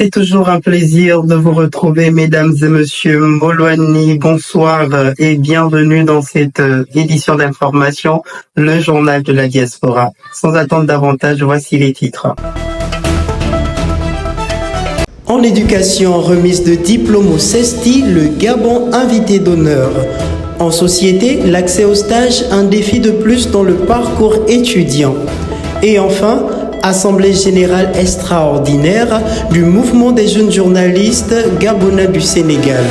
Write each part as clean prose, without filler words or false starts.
C'est toujours un plaisir de vous retrouver, mesdames et messieurs. Molwani, bonsoir et bienvenue dans cette édition d'information, le journal de la diaspora. Sans attendre davantage, voici les titres. En éducation, remise de diplôme au CESTI, le Gabon invité d'honneur. En société, l'accès au stage, un défi de plus dans le parcours étudiant. Et enfin, Assemblée générale extraordinaire du mouvement des jeunes journalistes gabonais du Sénégal.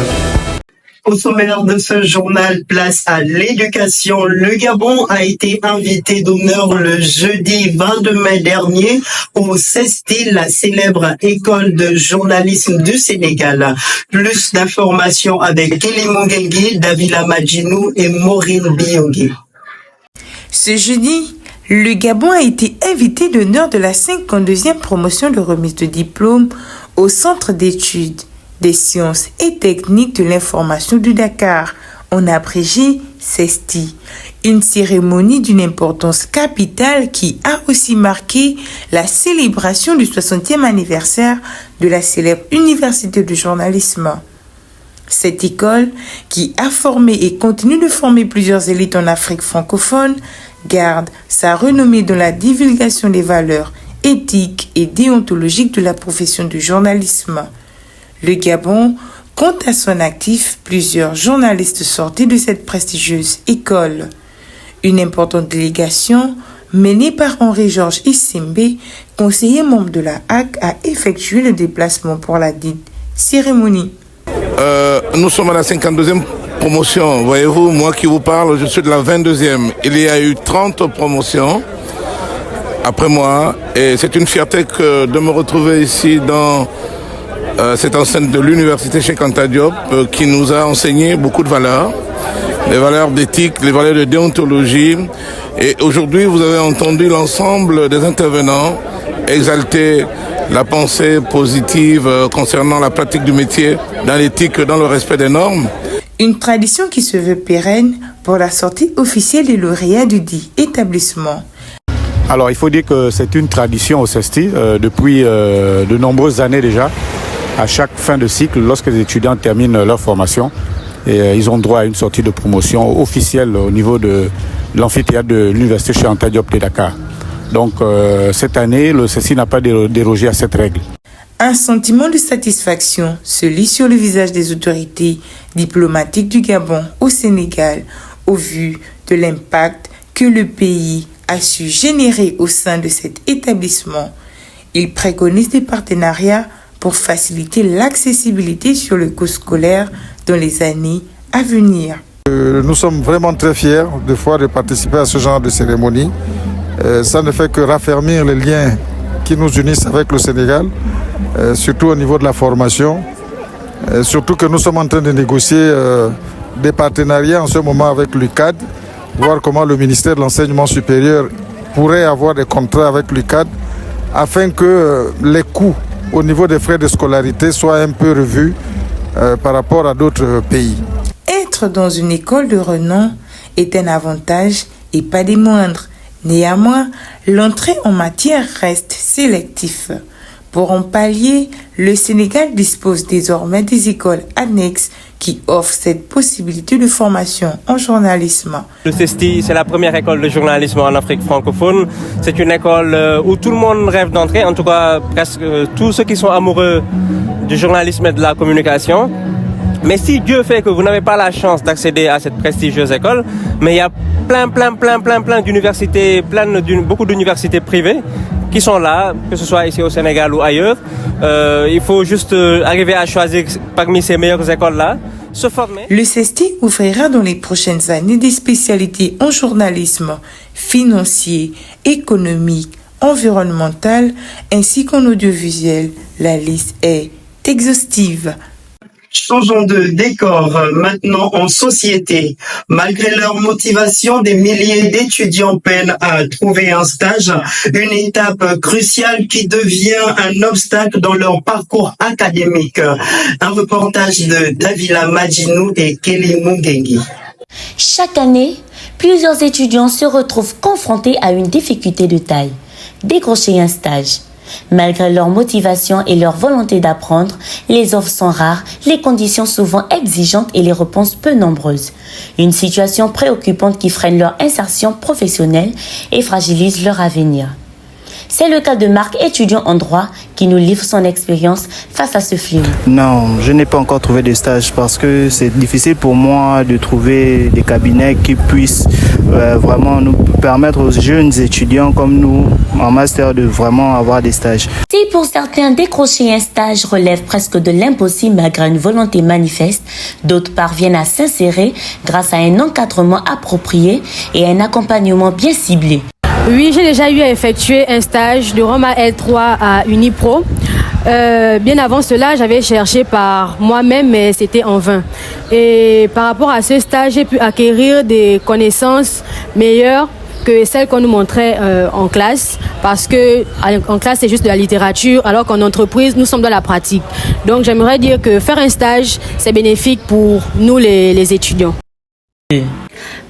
Au sommaire de ce journal, place à l'éducation. Le Gabon a été invité d'honneur le jeudi 22 mai dernier au CESTI, la célèbre école de journalisme du Sénégal. Plus d'informations avec Kelly Mongengi, Davila Madjinou et Maureen Biogui. Ce jeudi, le Gabon a été invité d'honneur de la 52e promotion de remise de diplôme au Centre d'études des sciences et techniques de l'information de Dakar, en abrégé CESTI. Une cérémonie d'une importance capitale qui a aussi marqué la célébration du 60e anniversaire de la célèbre université de journalisme. Cette école, qui a formé et continue de former plusieurs élites en Afrique francophone, garde sa renommée dans la divulgation des valeurs éthiques et déontologiques de la profession du journalisme. Le Gabon compte à son actif plusieurs journalistes sortis de cette prestigieuse école. Une importante délégation menée par Henri-Georges Issimbe, conseiller membre de la HAC, a effectué le déplacement pour la dite cérémonie. Nous sommes à la 52e promotion. Voyez-vous, moi qui vous parle, je suis de la 22e. Il y a eu 30 promotions après moi. Et c'est une fierté de me retrouver ici dans cette enceinte de l'université Cheikh Anta Diop qui nous a enseigné beaucoup de valeurs. Les valeurs d'éthique, les valeurs de déontologie. Et aujourd'hui, vous avez entendu l'ensemble des intervenants exalter la pensée positive concernant la pratique du métier, dans l'éthique, dans le respect des normes. Une tradition qui se veut pérenne pour la sortie officielle des lauréats du dit établissement. Alors il faut dire que c'est une tradition au CESTI depuis de nombreuses années déjà. À chaque fin de cycle, lorsque les étudiants terminent leur formation, ils ont droit à une sortie de promotion officielle au niveau de l'amphithéâtre de l'université Cheikh Anta Diop de Dakar. Donc cette année, le CESTI n'a pas dérogé à cette règle. Un sentiment de satisfaction se lit sur le visage des autorités diplomatiques du Gabon au Sénégal au vu de l'impact que le pays a su générer au sein de cet établissement. Ils préconisent des partenariats pour faciliter l'accessibilité sur le cours scolaire dans les années à venir. Nous sommes vraiment très fiers de participer à ce genre de cérémonie. Ça ne fait que raffermir les liens qui nous unissent avec le Sénégal, surtout au niveau de la formation. Surtout que nous sommes en train de négocier des partenariats en ce moment avec l'UCAD, voir comment le ministère de l'Enseignement supérieur pourrait avoir des contrats avec l'UCAD afin que les coûts au niveau des frais de scolarité soient un peu revus par rapport à d'autres pays. Être dans une école de renom est un avantage et pas des moindres. Néanmoins, l'entrée en matière reste sélective. Pour en pallier, le Sénégal dispose désormais des écoles annexes qui offrent cette possibilité de formation en journalisme. Le CESTI, c'est la première école de journalisme en Afrique francophone. C'est une école où tout le monde rêve d'entrer, en tout cas presque tous ceux qui sont amoureux du journalisme et de la communication. Mais si Dieu fait que vous n'avez pas la chance d'accéder à cette prestigieuse école, mais il y a plein d'universités, beaucoup d'universités privées qui sont là, que ce soit ici au Sénégal ou ailleurs. Il faut juste arriver à choisir parmi ces meilleures écoles-là, se former. Le CESTI ouvrira dans les prochaines années des spécialités en journalisme financier, économique, environnemental ainsi qu'en audiovisuel. La liste est exhaustive. Changeons de décor maintenant en société. Malgré leur motivation, des milliers d'étudiants peinent à trouver un stage, une étape cruciale qui devient un obstacle dans leur parcours académique. Un reportage de Davila Madjinou et Kelly Mongengi. Chaque année, plusieurs étudiants se retrouvent confrontés à une difficulté de taille, décrocher un stage. Malgré leur motivation et leur volonté d'apprendre, les offres sont rares, les conditions souvent exigeantes et les réponses peu nombreuses. Une situation préoccupante qui freine leur insertion professionnelle et fragilise leur avenir. C'est le cas de Marc, étudiant en droit, qui nous livre son expérience face à ce fléau. Non, je n'ai pas encore trouvé de stage parce que c'est difficile pour moi de trouver des cabinets qui puissent vraiment nous permettre aux jeunes étudiants comme nous en master de vraiment avoir des stages. Si pour certains décrocher un stage relève presque de l'impossible malgré une volonté manifeste, d'autres parviennent à s'insérer grâce à un encadrement approprié et un accompagnement bien ciblé. Oui, j'ai déjà eu à effectuer un stage durant ma L3 à Unipro. Bien avant cela, j'avais cherché par moi-même, mais c'était en vain. Et par rapport à ce stage, j'ai pu acquérir des connaissances meilleures que celles qu'on nous montrait en classe, parce que en classe c'est juste de la littérature, alors qu'en entreprise nous sommes dans la pratique. Donc j'aimerais dire que faire un stage c'est bénéfique pour nous les étudiants.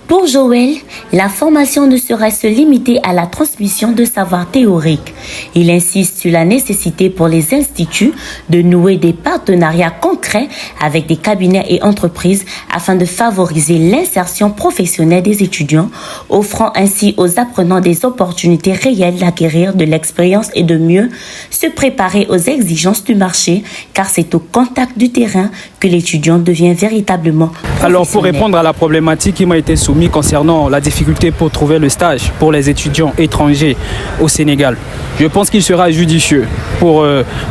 Pour Joël, la formation ne saurait se limiter à la transmission de savoirs théoriques. Il insiste sur la nécessité pour les instituts de nouer des partenariats concrets avec des cabinets et entreprises afin de favoriser l'insertion professionnelle des étudiants, offrant ainsi aux apprenants des opportunités réelles d'acquérir de l'expérience et de mieux se préparer aux exigences du marché, car c'est au contact du terrain que l'étudiant devient véritablement professionnel. Alors pour répondre à la problématique qui m'a été soumise concernant la difficulté pour trouver le stage pour les étudiants étrangers au Sénégal, je pense qu'il sera judicieux pour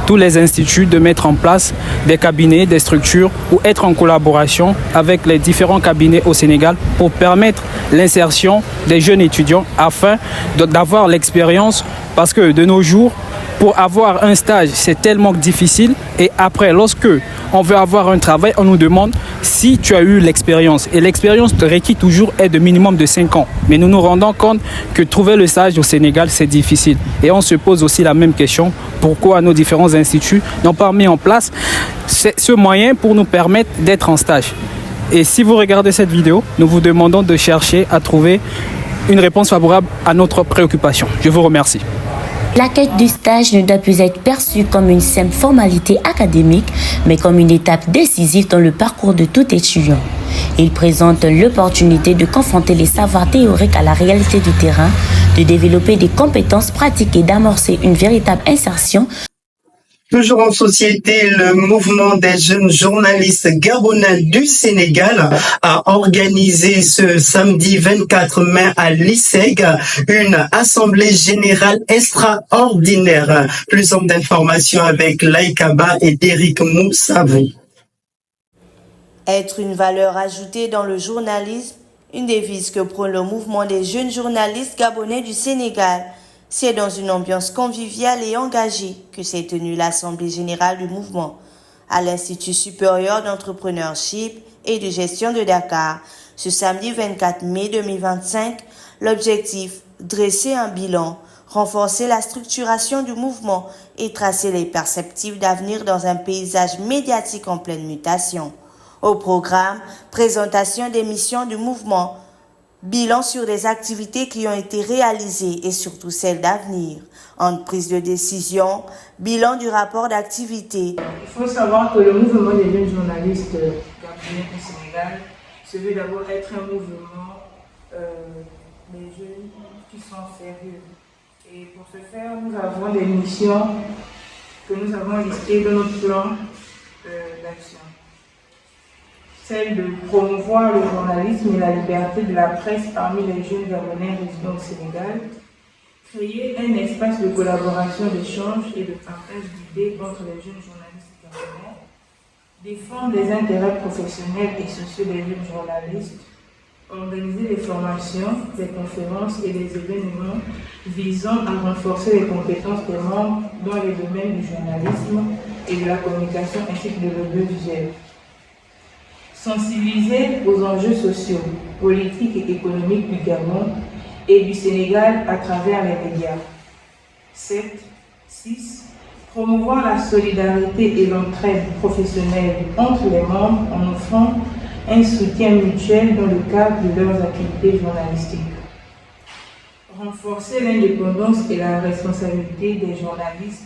tous les instituts de mettre en place des cabinets, des structures ou être en collaboration avec les différents cabinets au Sénégal pour permettre l'insertion des jeunes étudiants afin d'avoir l'expérience, parce que de nos jours, pour avoir un stage, c'est tellement difficile. Et après, lorsque on veut avoir un travail, on nous demande si tu as eu l'expérience. Et l'expérience requise toujours est de minimum de 5 ans. Mais nous nous rendons compte que trouver le stage au Sénégal, c'est difficile. Et on se pose aussi la même question. Pourquoi nos différents instituts n'ont pas mis en place ce moyen pour nous permettre d'être en stage? Et si vous regardez cette vidéo, nous vous demandons de chercher à trouver une réponse favorable à notre préoccupation. Je vous remercie. La quête du stage ne doit plus être perçue comme une simple formalité académique, mais comme une étape décisive dans le parcours de tout étudiant. Il présente l'opportunité de confronter les savoirs théoriques à la réalité du terrain, de développer des compétences pratiques et d'amorcer une véritable insertion. Toujours en société, le mouvement des jeunes journalistes gabonais du Sénégal a organisé ce samedi 24 mai à l'ISEG une assemblée générale extraordinaire. Plus d'informations avec Laïkaba et Derrick Moussavou. Être une valeur ajoutée dans le journalisme, une devise que prône le mouvement des jeunes journalistes gabonais du Sénégal. C'est dans une ambiance conviviale et engagée que s'est tenue l'Assemblée générale du mouvement à l'Institut supérieur d'entrepreneurship et de gestion de Dakar. Ce samedi 24 mai 2025, l'objectif, dresser un bilan, renforcer la structuration du mouvement et tracer les perspectives d'avenir dans un paysage médiatique en pleine mutation. Au programme, présentation des missions du mouvement, bilan sur les activités qui ont été réalisées et surtout celles d'avenir. En prise de décision, bilan du rapport d'activité. Il faut savoir que le mouvement des jeunes journalistes gabonais au Sénégal se veut d'abord être un mouvement des jeunes qui sont sérieux. Et pour ce faire, nous avons des missions que nous avons listées dans notre plan d'action. Celle de promouvoir le journalisme et la liberté de la presse parmi les jeunes gabonais résidant au Sénégal, créer un espace de collaboration, d'échange et de partage d'idées entre les jeunes journalistes gabonais, défendre les intérêts professionnels et sociaux des jeunes journalistes, organiser des formations, des conférences et des événements visant à renforcer les compétences des membres dans les domaines du journalisme et de la communication ainsi que de l'audiovisuel. Sensibiliser aux enjeux sociaux, politiques et économiques du Gabon et du Sénégal à travers les médias. 6. Promouvoir la solidarité et l'entraide professionnelle entre les membres en offrant un soutien mutuel dans le cadre de leurs activités journalistiques. renforcer l'indépendance et la responsabilité des journalistes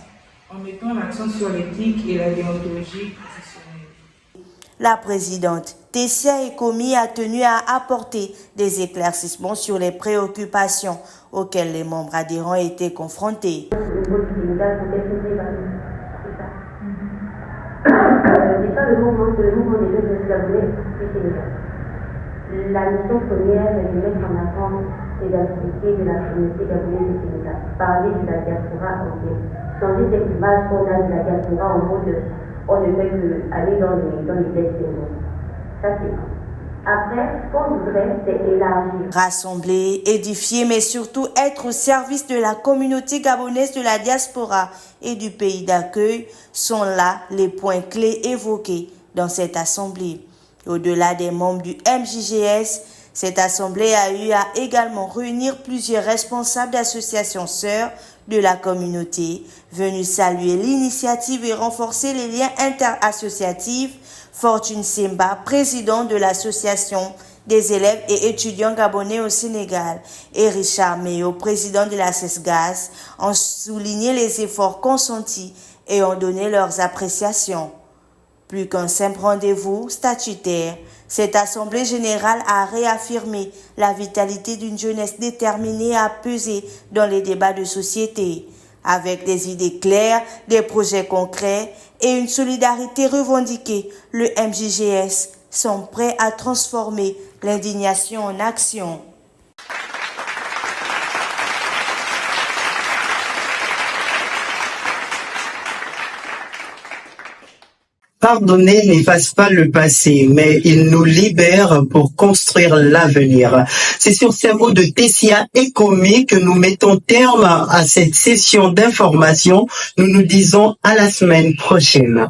en mettant l'accent sur l'éthique et la déontologie professionnelle. La présidente Tessia Ekomi a tenu à apporter des éclaircissements sur les préoccupations auxquelles les membres adhérents étaient confrontés. Déjà, le mouvement des jeunes gabonais du Sénégal. La mission première est de mettre en avant les activités de la communauté gabonaise du Sénégal. Parler de la diaspora entière. Changer cette image qu'on a de la diaspora en mode on ne fait qu'aller dans les textes du monde. Ça, c'est ça. Après, ce qu'on voudrait, c'est élargir. Rassembler, édifier, mais surtout être au service de la communauté gabonaise de la diaspora et du pays d'accueil sont là les points clés évoqués dans cette assemblée. Au-delà des membres du MJGS, cette assemblée a eu à également réunir plusieurs responsables d'associations sœurs de la communauté, venus saluer l'initiative et renforcer les liens interassociatifs. Fortune Simba, président de l'association des élèves et étudiants gabonais au Sénégal, et Richard Meyo, président de la CESGAS, ont souligné les efforts consentis et ont donné leurs appréciations. Plus qu'un simple rendez-vous statutaire, cette assemblée générale a réaffirmé la vitalité d'une jeunesse déterminée à peser dans les débats de société. Avec des idées claires, des projets concrets et une solidarité revendiquée, le MJGS sont prêts à transformer l'indignation en action. Pardonner n'efface pas le passé, mais il nous libère pour construire l'avenir. C'est sur ces mots de Tessia Ekomi que nous mettons terme à cette session d'information. Nous nous disons à la semaine prochaine.